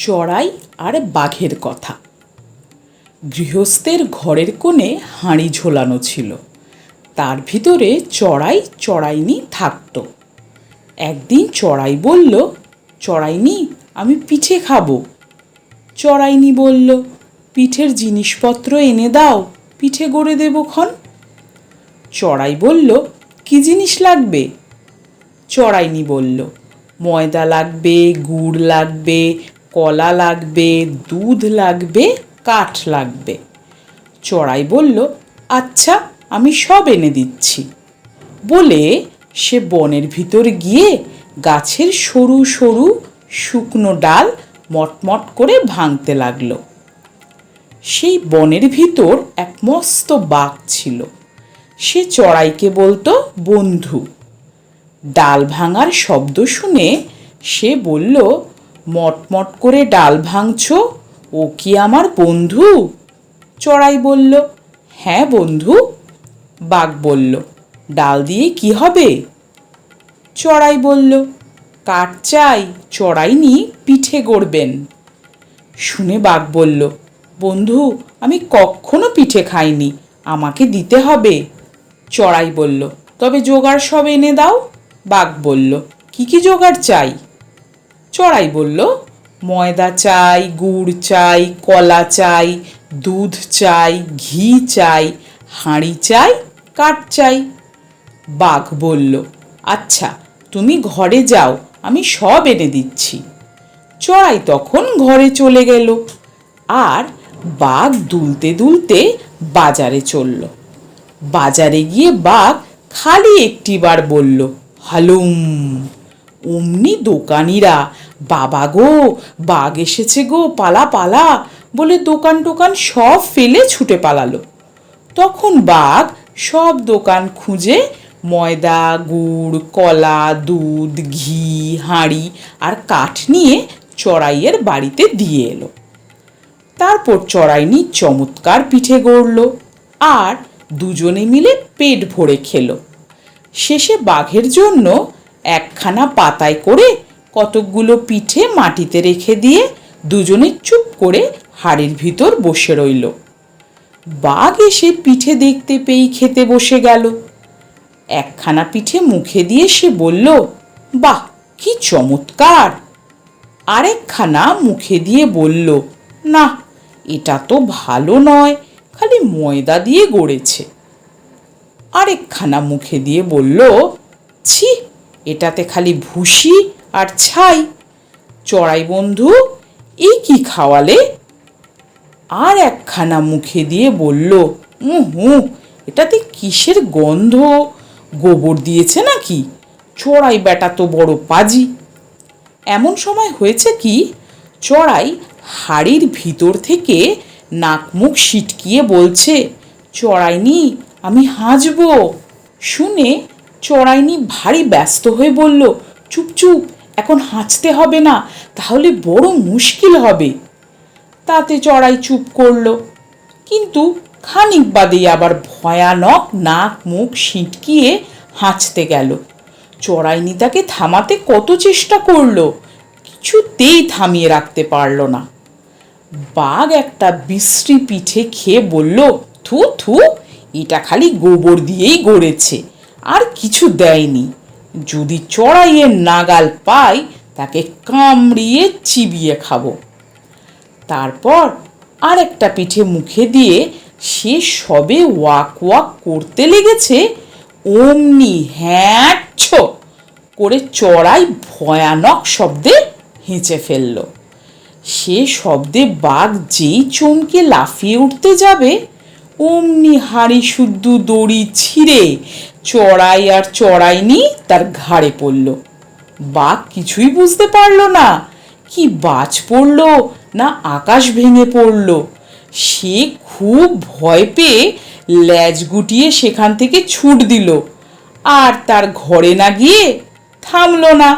চড়াই আর বাঘের কথা। গৃহস্থের ঘরের কোণে হাঁড়ি ঝোলানো ছিল, তার ভিতরে চড়াই চড়াইনি থাকত। একদিন চড়াই বলল, চড়াইনি আমি পিঠে খাবো। চড়াইনি বলল, পিঠের জিনিসপত্র এনে দাও, পিঠে গড়ে দেবো ক্ষণ। চড়াই বলল, কি জিনিস লাগবে? চড়াইনি বলল, ময়দা লাগবে, গুড় লাগবে, কলা লাগবে, দুধ লাগবে, কাঠ লাগবে। চড়াই বলল, আচ্ছা আমি সব এনে দিচ্ছি। বলে সে বনের ভিতর গিয়ে গাছের সরু সরু শুকনো ডাল মটমট করে ভাঙতে লাগলো। সেই বনের ভিতর এক মস্ত বাঘ ছিল। সে চড়াইকে বলতো বন্ধু। ডাল ভাঙার শব্দ শুনে সে বলল, মটমট করে ডাল ভাঙছো, ও কি আমার বন্ধু? চড়াই বলল, হ্যাঁ বন্ধু। বাঘ বলল, ডাল দিয়ে কি হবে? চড়াই বলল, কাঠ চাই, চড়াইনি পিঠে গড়বেন। শুনে বাঘ বলল, বন্ধু আমি কখনো পিঠে খাইনি, আমাকে দিতে হবে। চড়াই বলল, তবে জোগাড় সব এনে দাও। বাঘ বলল, কি কি জোগাড় চাই? চড়াই বলল, ময়দা চাই, গুড় চাই, কলা চাই, দুধ চাই, ঘি চাই, হাঁড়ি চাই, কাঠ চাই। বাঘ বলল, আচ্ছা তুমি ঘরে যাও, আমি সব এনে দিচ্ছি। চড়াই তখন ঘরে চলে গেল, আর বাঘ দুলতে দুলতে বাজারে চলল। বাজারে গিয়ে বাঘ খালি একটিবার বলল, হালুম। অমনি দোকানিরা, বাবা গো বাঘ এসেছে গো, পালা পালা বলে দোকান টোকান সব ফেলে ছুটে পালালো। তখন বাঘ সব দোকান খুঁজে ময়দা, গুড়, কলা, দুধ, ঘি, হাঁড়ি আর কাঠ নিয়ে চড়াইয়ের বাড়িতে দিয়ে এলো। তারপর চড়াইনি চমৎকার পিঠে গড়ল, আর দুজনে মিলে পেট ভরে খেলো। শেষে বাঘের জন্য একখানা পাতায় করে কতকগুলো পিঠে মাটিতে রেখে দিয়ে দুজনে চুপ করে হাড়ির ভিতর বসে রইল। বাঘ এসে পিঠে দেখতে পেয়েই খেতে বসে গেল। একখানা পিঠে মুখে দিয়ে সে বলল, বাহ কি চমৎকার। আরেকখানা মুখে দিয়ে বলল, না এটা তো ভালো নয়, খালি ময়দা দিয়ে গড়েছে। আরেকখানা মুখে দিয়ে বলল, ছি এটাতে খালি ভুসি আর ছাই। চড়াই বন্ধু এই কি খাওয়ালে? আর একখানা মুখে দিয়ে বলল, এটাতে কিসের গন্ধ, গোবর দিয়েছে নাকি? চড়াই বেটা তো বড় পাজি। এমন সময় হয়েছে কি, চড়াই হাড়ির ভিতর থেকে নাক মুখ সিটকিয়ে বলছে, চড়াইনি আমি হাঁচবো। শুনে চড়াইনি ভারী ব্যস্ত হয়ে বলল, চুপ চুপ, এখন হাঁচতে হবে না, তাহলে বড় মুশকিল হবে। তাতে চড়াই চুপ করল, কিন্তু খানিক বাদেই আবার ভয়ানক নাক মুখ সিটকিয়ে হাঁচতে গেল। চড়াইনি তাকে থামাতে কত চেষ্টা করলো, কিছুতেই থামিয়ে রাখতে পারল না। বাঘ একটা বিশ্রী পিঠে খেয়ে বলল, থু থু, এটা খালি গোবর দিয়েই গড়েছে, আর কিছু দেয়নি। যদি চড়াইয়ের নাগাল পাই তাকে কামড়িয়ে চিবিয়ে খাবো। তারপর আর একটা পিঠে মুখে দিয়ে সে সবে ওয়াক ওয়াক করতে লেগেছে, অমনি হ্যাঁছ করে চড়াই ভয়ানক শব্দে হেঁচে ফেলল। সে শব্দে বাঘ যেই চমকে লাফিয়ে উঠতে যাবে, অমনি হাঁড়ি শুদ্ধ দড়ি ছিঁড়ে চড়াই আর চড়াইনি তার ঘাড়ে পড়ল। বাঘ কিছুই বুঝতে পারল না, কি বাজ পড়ল না আকাশ ভেঙে পড়ল। সে খুব ভয় পেয়ে ল্যাজ গুটিয়ে সেখান থেকে ছুট দিল, আর তার ঘরে না গিয়ে থামল না।